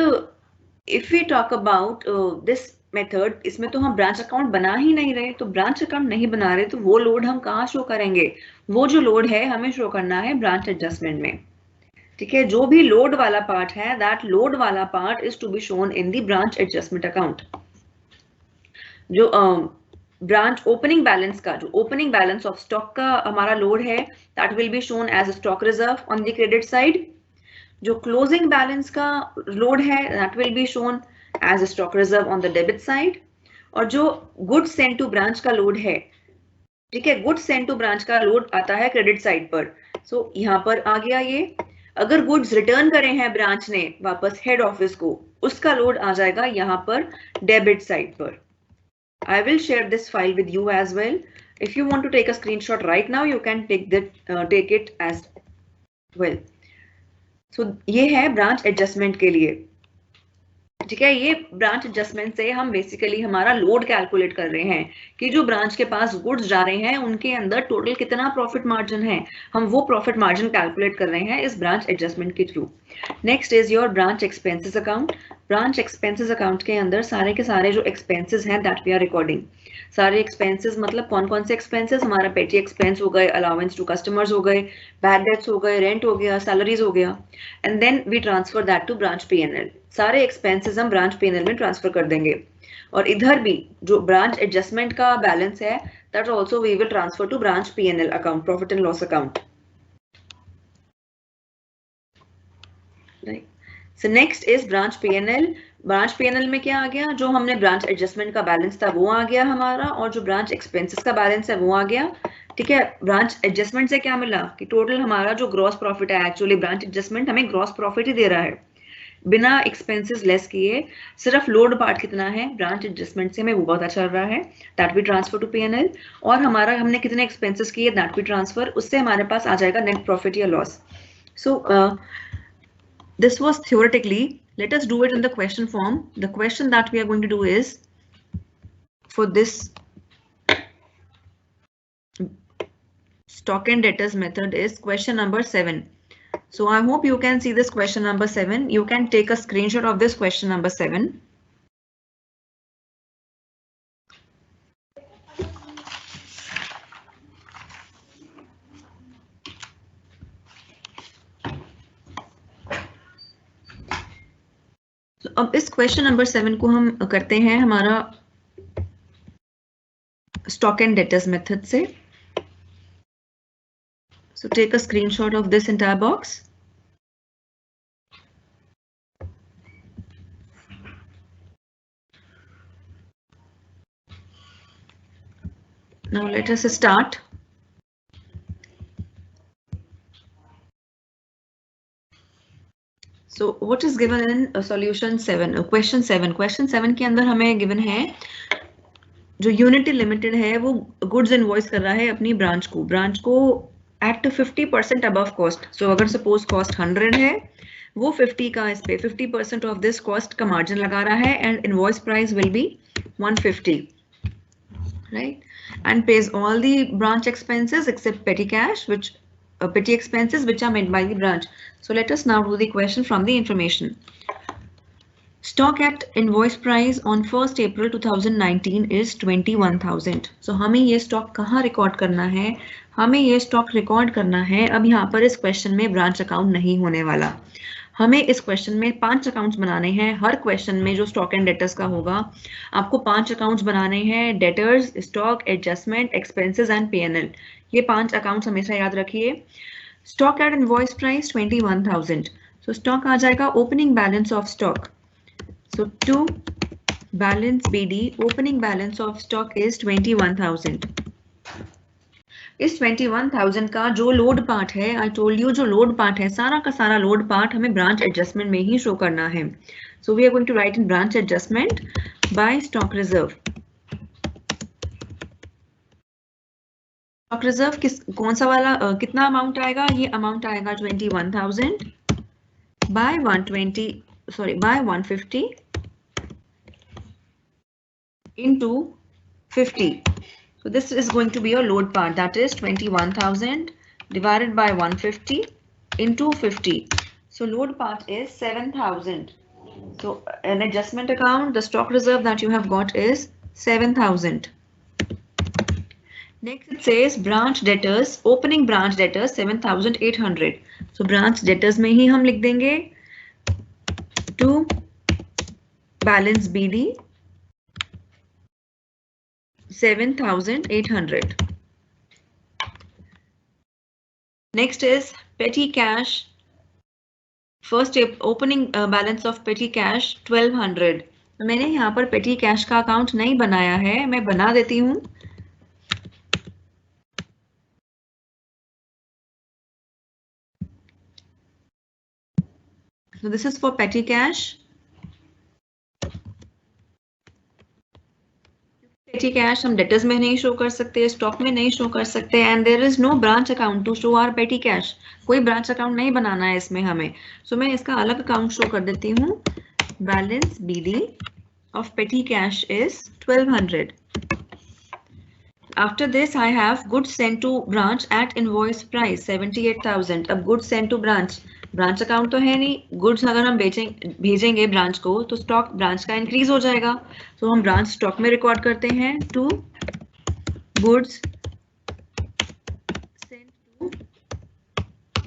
if we talk about this method, इसमें तो हम ब्रांच अकाउंट बना ही नहीं रहे, तो ब्रांच अकाउंट नहीं बना रहे तो वो लोड हम कहाँ शो करेंगे, वो जो लोड है हमें शो करना है ब्रांच एडजस्टमेंट में. ठीक है, जो भी लोड वाला पार्ट है दैट लोड वाला part is to be shown in the branch adjustment account. जो ब्रांच ओपनिंग बैलेंस का, जो ओपनिंग बैलेंस ऑफ स्टॉक का हमारा लोड है that will be shown as stock reserve on the credit side. जो closing balance का load है that will be shown as stock reserve on the debit side. और जो गुड्स सेंड टू ब्रांच का load है, ठीक है, गुड्स सेंड टू ब्रांच का लोड आता है क्रेडिट साइड पर. सो यहाँ पर आ गया ये, अगर गुड्स रिटर्न करे हैं ब्रांच ने वापस हेड ऑफिस को, उसका लोड आ जाएगा यहाँ पर डेबिट साइड पर. I will share this file with you as well. If you want to take a screenshot right now, you can take it as well. So ये है ब्रांच एडजस्टमेंट के लिए. ठीक है, ये ब्रांच एडजस्टमेंट से हम बेसिकली हमारा लोड कैलकुलेट कर रहे हैं कि जो ब्रांच के पास गुड्स जा रहे हैं उनके अंदर टोटल कितना प्रॉफिट मार्जिन है, हम वो प्रॉफिट मार्जिन कैलकुलेट कर रहे हैं इस ब्रांच एडजस्टमेंट के through. Next is your branch expenses account. Branch expenses account के अंदर सारे के सारे जो एक्सपेंसेस हैं दैट वी आर रिकॉर्डिंग. सारे एक्सपेंसेस मतलब कौन कौन से एक्सपेंसेस, हमारा पेटी एक्सपेंस हो गए, अलाउंस टू कस्टमर्स हो गए, बैड डेट्स हो गए, रेंट हो गया, सैलरीज हो गया, and then we transfer that to branch P&L. सारे एक्सपेंसेस हम ब्रांच P&L में ट्रांसफर कर देंगे. और इधर भी जो ब्रांच एडजस्टमेंट का बैलेंस है that also we will transfer to branch P&L account, profit and loss account. Right. So next is branch P&L. Branch P&L में क्या आ गया, जो हमने ब्रांच एडजस्टमेंट का बैलेंस था वो आ गया हमारा, और जो ब्रांच एक्सपेंसेस का बैलेंस है वो आ गया. ठीक है, ब्रांच एडजस्टमेंट से क्या मिला कि टोटल हमारा जो ग्रॉस प्रॉफिट है, एक्चुअली ब्रांच एडजस्टमेंट हमें ग्रॉस प्रॉफिट ही दे रहा है बिना एक्सपेंसेस लेस किए. सिर्फ लोड पार्ट कितना है ब्रांच एडजस्टमेंट से हमें वो पता चल रहा है, that we transfer to P&L. और हमारा हमने कितने एक्सपेंसेस किए दैट वी ट्रांसफर, उससे हमारे पास आ जाएगा नेट प्रॉफिट या loss. So this was theoretically. Let us do it in the question form. The question that we are going to do is for this stock and debtors method is question number 7. So I hope you can see this question number 7. You can take a screenshot of this question number 7. तो अब इस question number 7 को हम करते हैं हमारा stock and debtors method से. So take a screenshot of this entire box. Now let us start. So what is given in solution 7, question 7? Question 7 के अंदर हमें given है जो यूनिटी लिमिटेड है वो गुड्स इनवॉइस कर रहा है अपनी ब्रांच को एट 50% अबव कॉस्ट. सो अगर सपोज कॉस्ट 100 है, वो 50 का इस पे 50% ऑफ दिस कॉस्ट का मार्जिन लगा रहा है and invoice price will be 150, right, and pays all the branch expenses except petty cash which petty expenses which are made by the branch. So let us now do the question from the information. Stock at invoice price on 1st April 2019 is 21,000. So हमें ये stock कहाँ record करना है? हमें ये stock record करना है. अब यहाँ पर इस क्वेश्चन में ब्रांच अकाउंट नहीं होने वाला. हमें इस क्वेश्चन में 5 अकाउंट्स बनाने हैं. हर क्वेश्चन में जो स्टॉक एंड डेटर्स का होगा आपको 5 अकाउंट्स बनाने हैं. Debtors, stock, adjustment, expenses and P&L. ये 5 अकाउंट्स हमेशा याद रखिए. Stock at invoice price 21,000. So stock आ जाएगा opening balance of stock. So to balance BD, opening balance of stock is 21,000. इस 21,000 का जो लोड पार्ट है, I told you जो लोड पार्ट है, सारा का सारा लोड पार्ट हमें ब्रांच एडजस्टमेंट में ही शो करना है. So we are going to write in branch adjustment by stock reserve. Stock reserve कौन सा वाला कितना अमाउंट आएगा? ये अमाउंट आएगा 21,000 bye 150 into 50. So this is going to be your load part, that is 21,000 divided by 150 into 50. So load part is 7,000. So an adjustment account, the stock reserve that you have got is 7,000. Next it says branch debtors, opening branch debtors 7,800. So branch debtors में ही हम लिख देंगे to balance BD 7,800. Next is petty cash. First opening balance of petty cash 1,200. मैंने यहाँ पर petty cash का account नहीं बनाया है, मैं बना देती हूँ. So this is for petty cash. पेटी कैश हम डेटर्स में नहीं शो कर सकते, स्टॉक में नहीं शो कर सकते, and there is no branch account to show our petty cash. कोई ब्रांच अकाउंट नहीं बनाना है इसमें हमें. सो मैं इसका अलग अकाउंट शो कर देती हूँ. Balance BD of petty cash is 1,200. After this I have goods sent to branch at invoice price 78,000. अब goods sent to branch account तो है नहीं. गुड्स अगर हम भेजेंगे ब्रांच को तो स्टॉक ब्रांच का इंक्रीज हो जाएगा. तो हम ब्रांच स्टॉक में रिकॉर्ड करते हैं to goods sent to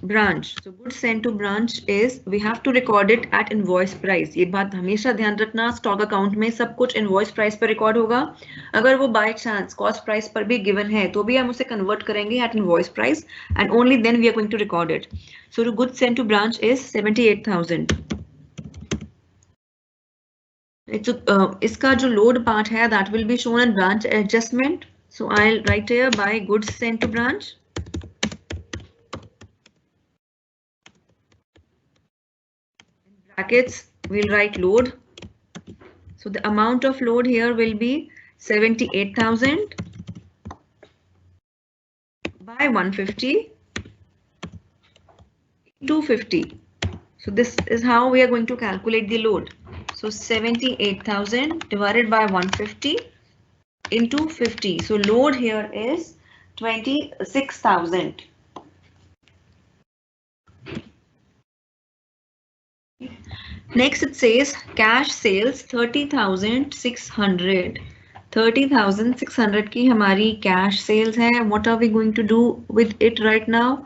branch. So goods sent to branch is we have to record it at invoice price. ये बात हमेशा ध्यान रखना, स्टॉक अकाउंट में सब कुछ इनवॉइस प्राइस पर रिकॉर्ड होगा. अगर वो बाय चांस कॉस्ट प्राइस पर भी गिवन है तो भी हम उसे कन्वर्ट करेंगे at invoice price and only then we are going to record it. So the goods sent to branch is 78,000. इसका जो load part है that will be shown in branch adjustment. So I'll write here by goods sent to branch. In brackets we'll write load. So the amount of load here will be 78,000 by 150. 250. So this is how we are going to calculate the load. So 78,000 divided by 150 into 50. So load here is 26,000. Next it says cash sales 30,600. 30,600 की हमारी cash sales है. What are we going to do with it right now?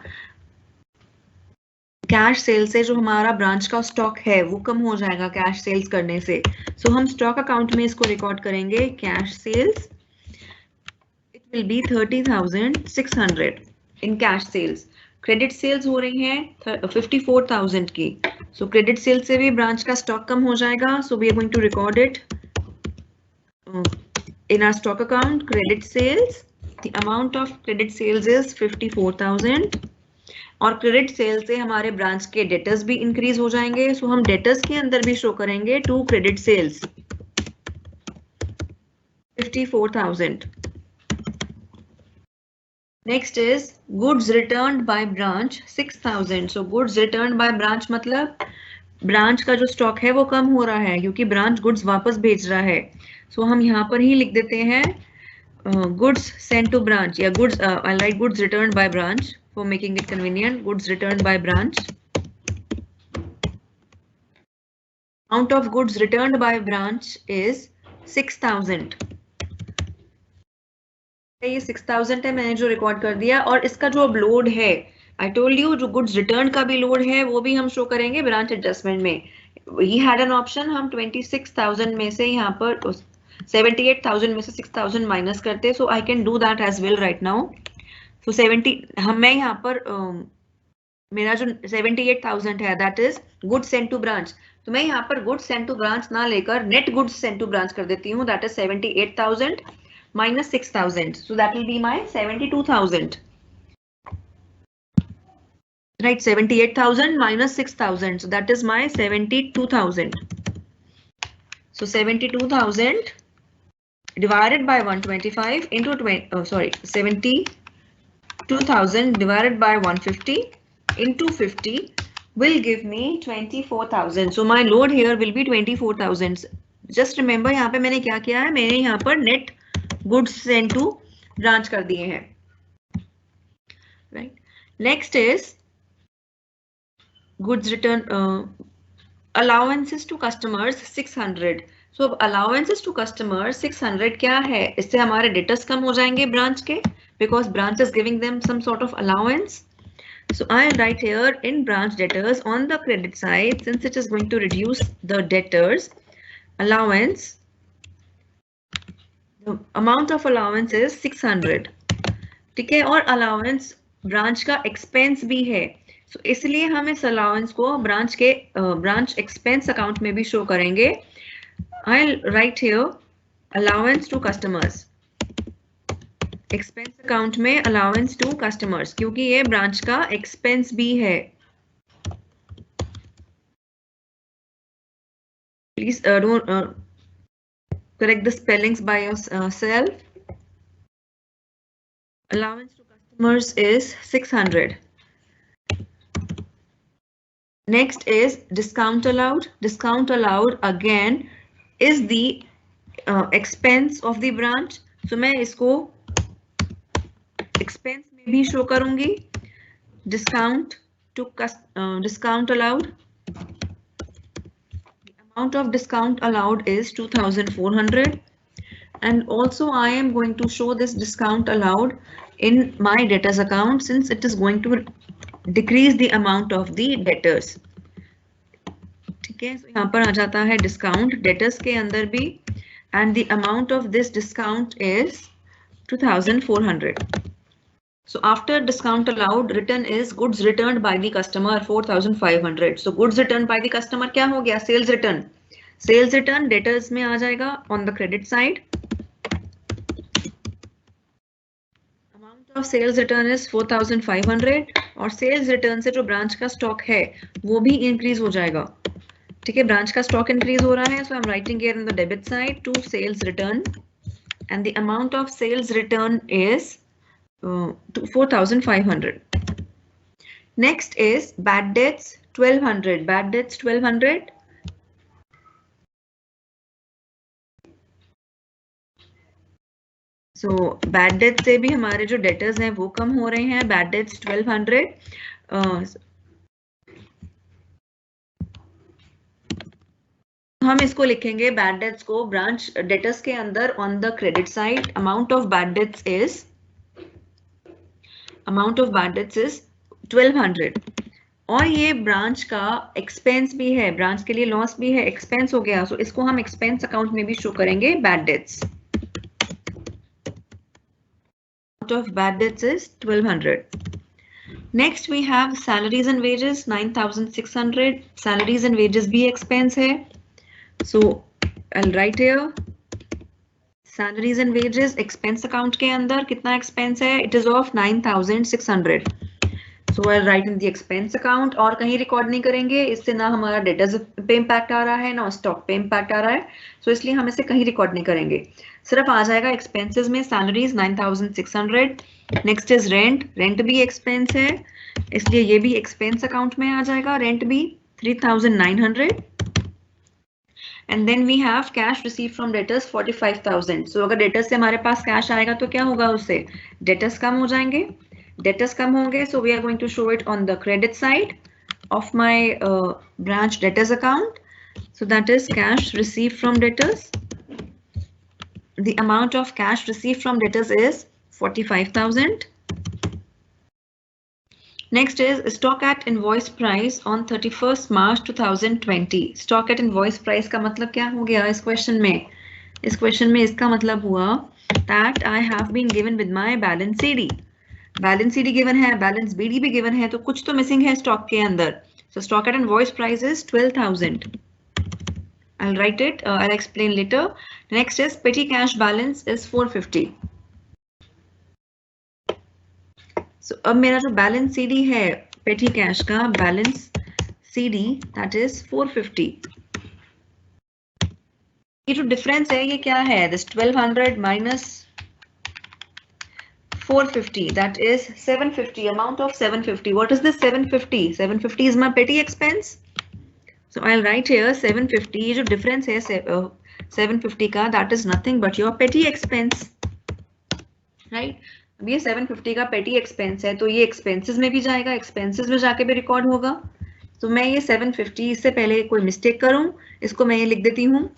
Cash sale से जो हमारा branch का stock है वो कम हो जाएगा कैश सेल्स करने से. सो हम स्टॉक अकाउंट में इसको रिकॉर्ड करेंगे. Cash sales it will be 30,600 in cash sales. Credit sales हो रही हैं 54,000 की. सो क्रेडिट सेल्स से भी ब्रांच का स्टॉक कम हो जाएगा. So we are going to record it in our stock account. Credit sales, the amount of credit sales is 54,000. और क्रेडिट सेल से हमारे ब्रांच के डेटर्स भी इंक्रीज हो जाएंगे. सो हम डेटर्स के अंदर भी शो करेंगे to credit sales 54,000. Next is goods returned by branch 6,000. So goods returned by branch मतलब ब्रांच का जो स्टॉक है वो कम हो रहा है क्योंकि ब्रांच गुड्स वापस भेज रहा है. सो हम यहाँ पर ही लिख देते हैं goods sent to branch या goods I'll write goods returned by branch for making it convenient. Goods returned by branch. Amount of goods returned by branch is 6,000. ये 6,000 है मैंने जो रिकॉर्ड कर दिया. और इसका जो अब लोड है I told you जो goods return का भी लोड है वो भी हम शो करेंगे ब्रांच एडजस्टमेंट में. He had an option. हम 26,000 में से यहाँ पर 78,000 में से 6,000 माइनस करते. So I can do that as well right now. So 70 मैं यहाँ पर मेरा जो 78,000 है that is goods sent to branch. तो मैं यहाँ पर गुड्स सेंट टू ब्रांच ना लेकर net goods sent to branch कर देती हूँ. That is 78,000 minus 6,000. So that will be my 72,000. Right, 78,000 minus 6,000. So that is my 72,000. So 72,000 divided by 125 into 72,000 divided by 150 into 50 will give me 24,000. So my load here will be 24,000. Just remember यहाँ पे मैंने क्या किया है, मैंने यहाँ पर net goods sent to branch कर दिए हैं. Right. Next is goods return allowances to customers 600. So allowances to customers 600 क्या है, इससे हमारे debtors कम हो जाएंगे branch के because branch is giving them some sort of allowance. So I'll write here in branch debtors on the credit side, since it is going to reduce the debtors allowance, the amount of allowance is 600. ठीक है. और allowance branch का expense भी है. So इसलिए हम इस allowance को branch के branch expense account में भी show करेंगे. I'll write here allowance to customers. Expense account में allowance to customers क्योंकि ये branch का expense भी है. Please don't correct the spellings by yourself. Allowance to customers is 600. Next is discount allowed. Discount allowed again is the expense of the branch. So मैं इसको expense में भी show करूंगी. Discount to discount allowed. The amount of discount allowed is 2,400. And also I am going to show this discount allowed in my debtors account since it is going to decrease the amount of the debtors. ठीक है. So यहाँ पर आ जाता है discount debtors के अंदर भी and the amount of this discount is 2,400. So after discount allowed, written is goods returned by the customer 4,500. So goods returned by the customer क्या हो गया, sales return. Sales return debtors में आ जाएगा on the credit side. Amount of sales return is 4,500 और sales return से जो branch का stock है वो भी increase हो जाएगा. ठीक है. branch का stock increase हो रहा है. So I'm writing here on the debit side to sales return and the amount of sales return is 4,500. Next is bad debts 1,200. Bad debts 1,200. So bad debt से भी हमारे जो डेटर्स हैं वो कम हो रहे हैं. Bad debts 1200. हम इसको लिखेंगे बैड डेट्स को ब्रांच डेटर्स के अंदर on the credit side. Amount of bad debts is 1200. और ये ब्रांच का एक्सपेंस भी है, ब्रांच के लिए लॉस भी है, एक्सपेंस हो गया. सो इसको हम एक्सपेंस अकाउंट में भी शो करेंगे. Bad debts, amount of bad debts is 1200. Next we have salaries and wages 9600. Salaries and wages भी expense है. So I'll write here salaries and wages expense account के अंदर कितना expense है? It is of 9600. So I'll write in the expense account. और कहीं record नहीं करेंगे, इससे ना हमारा डेटर्स पे इम्पैक्ट आ रहा है ना स्टॉक पे इम्पैक्ट आ रहा है. So इसलिए हम इसे कहीं रिकॉर्ड नहीं करेंगे. सिर्फ आ जाएगा एक्सपेंसेस में salaries 9600. Next is rent. Rent भी एक्सपेंस है, इसलिए ये भी एक्सपेंस अकाउंट में आ जाएगा. रेंट भी 3900. And then we have cash receive from debtors 45000. So अगर डेटर्स से हमारे पास कैश आएगा तो क्या होगा, उससे डेटर्स कम हो जाएंगे. डेटर्स कम होंगे, so we are going to show it on the credit side of my branch debtors account. So that is cash receive from debtors. The amount of cash received from debtors is 45,000. Next is stock at invoice price on 31st March 2020. Stock at invoice price का मतलब क्या हो गया इस question में? इस question में इसका मतलब हुआ that I have been given with my balance CD. Balance CD given है, balance BD भी given है, तो कुछ तो missing है stock के अंदर. So stock at invoice price is 12,000. I'll write it. I'll explain later. Next is petty cash balance is 450. So अब मेरा जो balance CD है petty cash का balance CD that is 450. ये जो difference है ये क्या है? This 1200 minus 450 that is 750. Amount of 750. What is this 750? 750 is my petty expense. So I'll write here 750. ये जो difference है 750 का that is nothing but your petty expense, right? अब ये 750 का petty expense है तो ये expenses में भी जाएगा, expenses में जाके भी record होगा. तो मैं ये 750, इससे पहले कोई mistake करूं, इसको मैं ये लिख देती हूँ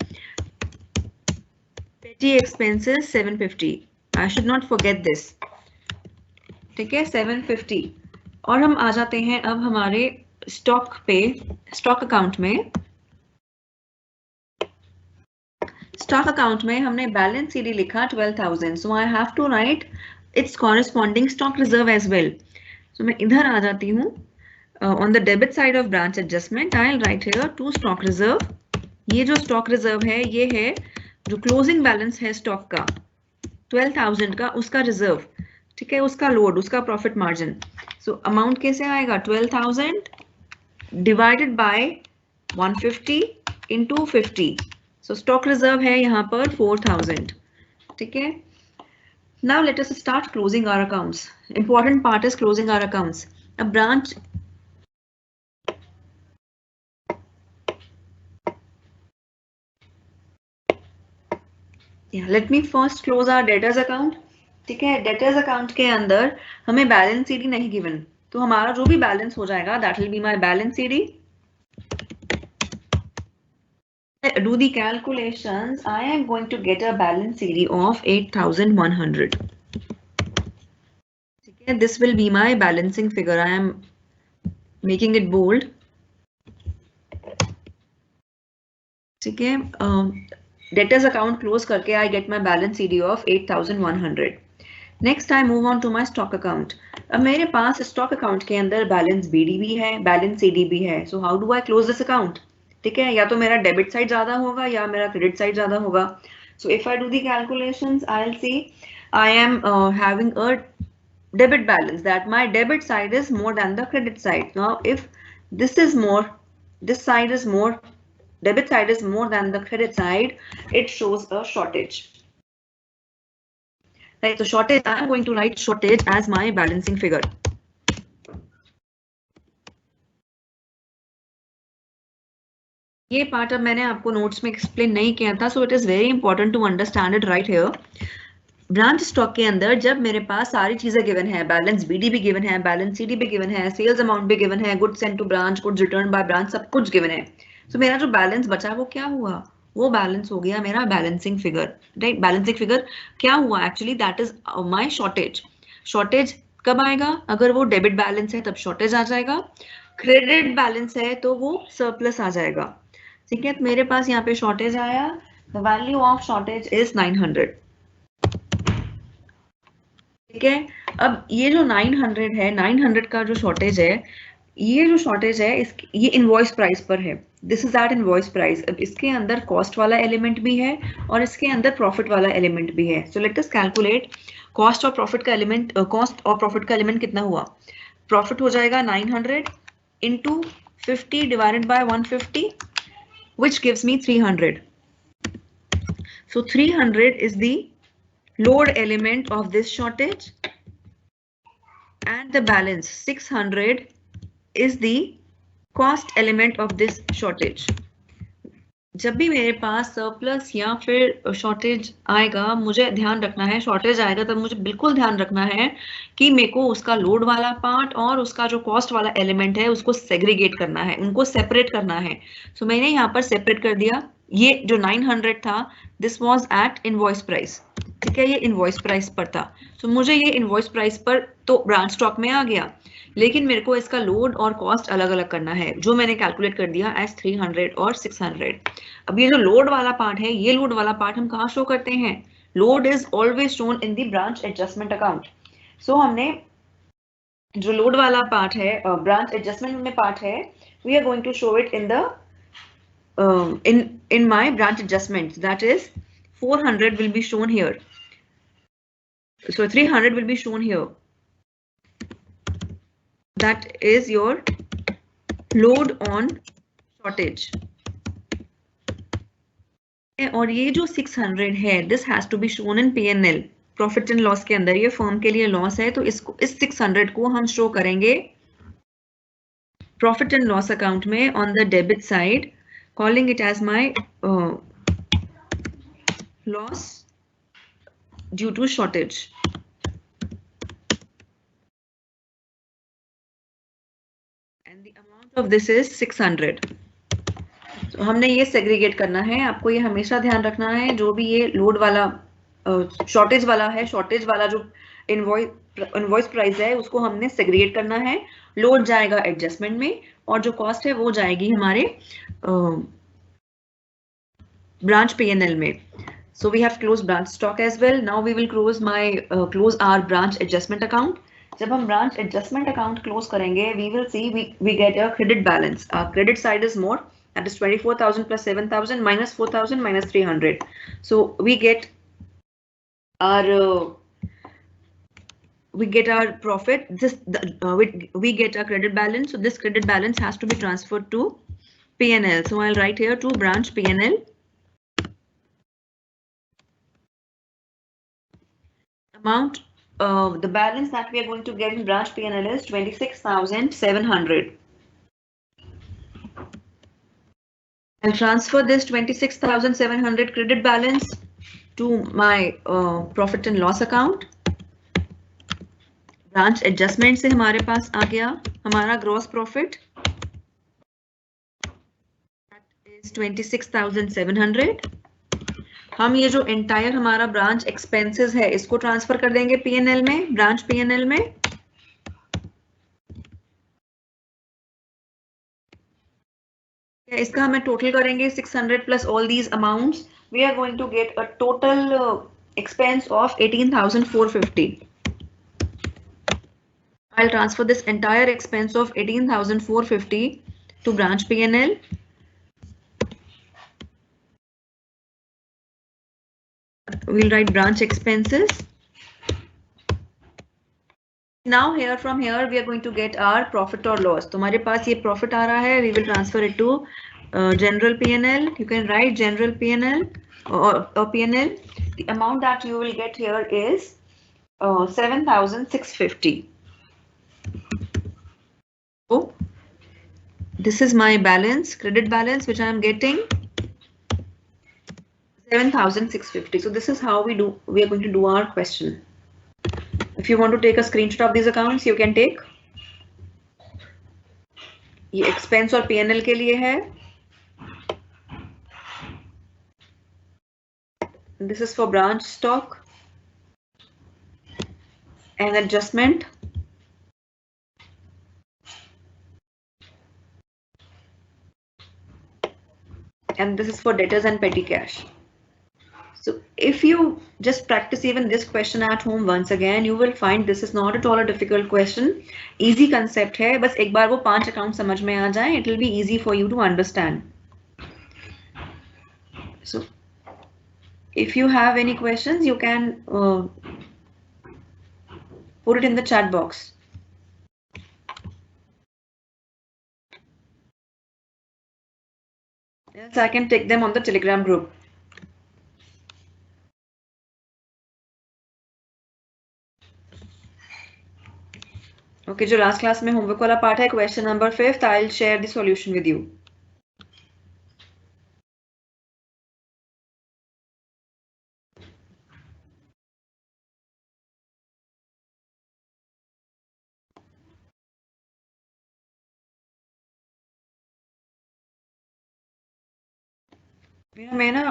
petty expenses 750. I should not forget this. ठीक है, 750. और हम आ जाते हैं अब हमारे स्टॉक पे. स्टॉक अकाउंट में, स्टॉक अकाउंट में हमने बैलेंस सीडी लिखा 12,000. So I have to write its corresponding stock reserve as well. So मैं इधर आ जाती हूँ on the debit side of branch adjustment. I will write here to stock reserve. ये जो स्टॉक रिजर्व है ये है जो क्लोजिंग बैलेंस है स्टॉक का 12,000 का, उसका रिजर्व. ठीक है, उसका लोड, उसका प्रॉफिट मार्जिन. सो अमाउंट कैसे आएगा? 12,000 divided by 150 into 50. So stock reserve है यहाँ पर 4,000. ठीक है. Now let us start closing our accounts. Important part is closing our accounts. A branch. Yeah, let me first close our debtors account. ठीक है, debtors account के अंदर हमें balance CD नहीं given. तो हमारा जो भी बैलेंस हो जाएगा that will be my balance CD. Do the calculations. I am going to get a balance CD of 8,100. ठीक है, this will be my balancing figure. I am making it bold. ठीक है, debtors account close करके I get my balance CD of 8,100. Next I move on to my stock account. अब मेरे पास stock account के अंदर balance BD भी है, balance CD भी है. So how do I close this account? ठीक है, या तो मेरा डेबिट साइड ज्यादा होगा या मेरा क्रेडिट साइड ज्यादा होगा. So if I do the calculations I will see I am having a debit balance that my debit side is more than the credit side. Now if this is more, this side is more, debit side is more than the credit side, it shows a shortage. Right, so shortage, I am going to write shortage as my balancing figure. ये part अब मैंने आपको notes में explain नहीं किया था, so it is very important to understand it right here. Branch stock के अंदर जब मेरे पास सारी चीजें गिवन है, बैलेंस बीडी भी गिवन है, बैलेंस सीडी भी गिवन है, सेल्स अमाउंट भी गिवन है, goods sent to branch, goods return by branch, सब कुछ गिवन है। तो मेरा जो बैलेंस बचा वो क्या हुआ, वो बैलेंस हो गया मेरा balancing figure, right. Balancing figure क्या हुआ actually, that is my shortage. Shortage कब आएगा, अगर वो डेबिट बैलेंस है तब शॉर्टेज आ जाएगा, क्रेडिट बैलेंस है तो वो सरप्लस आ जाएगा, ठीक है। तो मेरे पास यहाँ पे शॉर्टेज आया, the value of shortage is 900, ठीक है। अब ये जो 900 है, 900 का जो शॉर्टेज है, ये जो शॉर्टेज है ये इनवॉइस प्राइस पर है, this is that invoice price. अब इसके अंदर कॉस्ट वाला एलिमेंट भी है और इसके अंदर प्रॉफिट वाला एलिमेंट भी है। So let us calculate cost और प्रॉफिट का एलिमेंट, कॉस्ट और प्रॉफिट का एलिमेंट कितना हुआ। प्रॉफिट हो जाएगा 900 into 50 divided by 150 which gives me 300. So 300 is the load element of this shortage and the balance 600 is the cost element of this shortage. जब भी मेरे पास सरप्लस या फिर शॉर्टेज आएगा, मुझे ध्यान रखना है, शॉर्टेज आएगा तब मुझे बिल्कुल ध्यान रखना है कि मेरे को उसका लोड वाला पार्ट और उसका जो कॉस्ट वाला एलिमेंट है उसको सेग्रीगेट करना है, उनको सेपरेट करना है। सो मैंने यहाँ पर सेपरेट कर दिया। ये जो 900 था this was at invoice price, ठीक है, ये इनवॉइस प्राइस पर था। सो मुझे ये इनवॉइस प्राइस पर तो ब्रांच स्टॉक में आ गया, लेकिन मेरे को इसका लोड और कॉस्ट अलग अलग करना है, जो मैंने कैलकुलेट कर दिया एज 300 और 600। अब ये जो लोड वाला पार्ट है, ये लोड वाला पार्ट हम कहाँ शो करते हैं, load is always shown in the branch adjustment account. So हमने जो लोड वाला पार्ट है, ब्रांच एडजस्टमेंट में पार्ट है, we are going to show it in the in my branch adjustments, that is 400 will be shown here, so 300 will be shown here, that is your load on shortage। और ये जो 600 है this has to be shown in P&L, profit and loss के अंदर। ये firm के लिए loss है, तो इसको इस 600 को हम शो करेंगे प्रॉफिट एंड लॉस अकाउंट में on the debit side, calling it as my loss due to shortage। and the amount of this is 600। तो हमने ये सेग्रीगेट करना है, आपको ये हमेशा ध्यान रखना है, जो भी ये लोड वाला शॉर्टेज वाला है, शॉर्टेज वाला जो इनवॉइस प्राइस है उसको हमने सेग्रीगेट करना है। लोड जाएगा एडजस्टमेंट में और जो कॉस्ट है वो जाएगी हमारे branch P&L में। So we have closed branch stock as well. Now we will close our branch adjustment account। जब हम branch adjustment account close करेंगे, we will see we get a credit balance। Our credit side is more, that is 24,000 plus 7,000 minus 4,000 minus 300। So we get our profit. We get our credit balance. So this credit balance has to be transferred to P&L. So I'll write here to branch P&L. Amount, the balance that we are going to get in branch P&L is 26,700. I'll transfer this 26,700 credit balance to my profit and loss account। branch adjustment से हमारे पास आ गया हमारा gross profit, that is 26,700। हम ये जो entire हमारा branch expenses है इसको ट्रांसफर कर देंगे P&L में, ब्रांच P&L में। इसका हमें टोटल करेंगे 600 plus all these amounts, we are going to get a total expense of 18,450। I'll transfer this entire expense of 18,450 to branch P&L। We'll write branch expenses। Now here from here we are going to get our profit or loss। तो हमारे पास ये profit आ रहा है, we will transfer it to general P&L। You can write general P&L or P&L। The amount that you will get here is 7,650। So this is my balance, credit balance, which I am getting 7,650. So this is how we are going to do our question. If you want to take a screenshot of these accounts, you can take. ये expense और P&L के लिए है. This is for branch stock and adjustment. And this is for debtors and petty cash. So if you just practice even this question at home once again, you will find this is not at all a difficult question. Easy concept है, बस एक बार वो 5 account समझ में आ जाए, it will be easy for you to understand. So if you have any questions, you can put it in the chat box. Yes, I can take them on the Telegram group. Okay, जो last class में homework वाला part है, question number 5th, I'll share the solution with you. मैं ना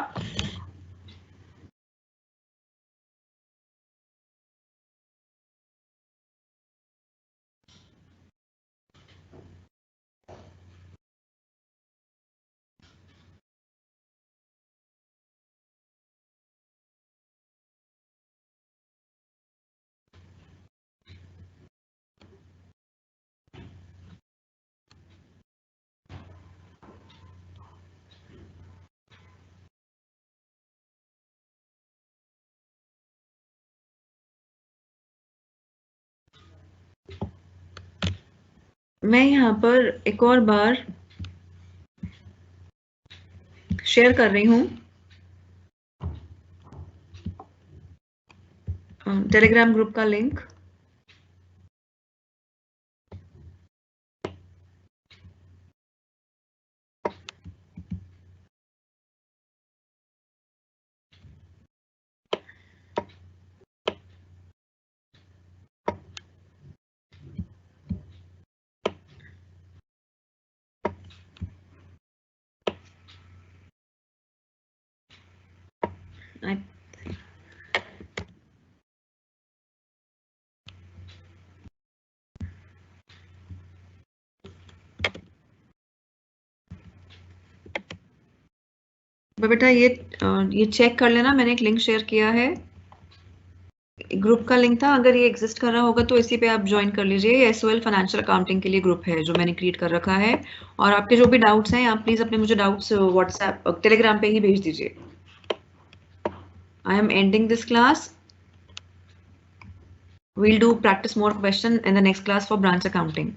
यहाँ पर एक और बार शेयर कर रही हूँ टेलीग्राम ग्रुप का लिंक. बेटा ये चेक कर लेना, मैंने एक लिंक शेयर किया है, ग्रुप का लिंक था. अगर ये एग्जिस्ट कर रहा होगा तो इसी पे आप ज्वाइन कर लीजिए. ये SOL फाइनेंशियल अकाउंटिंग के लिए ग्रुप है जो मैंने क्रिएट कर रखा है. और आपके जो भी डाउट्स हैं आप प्लीज अपने मुझे डाउट्स व्हाट्सएप टेलीग्राम पे ही भेज दीजिए. I am ending this class. We'll do practice more question in the next class for branch accounting.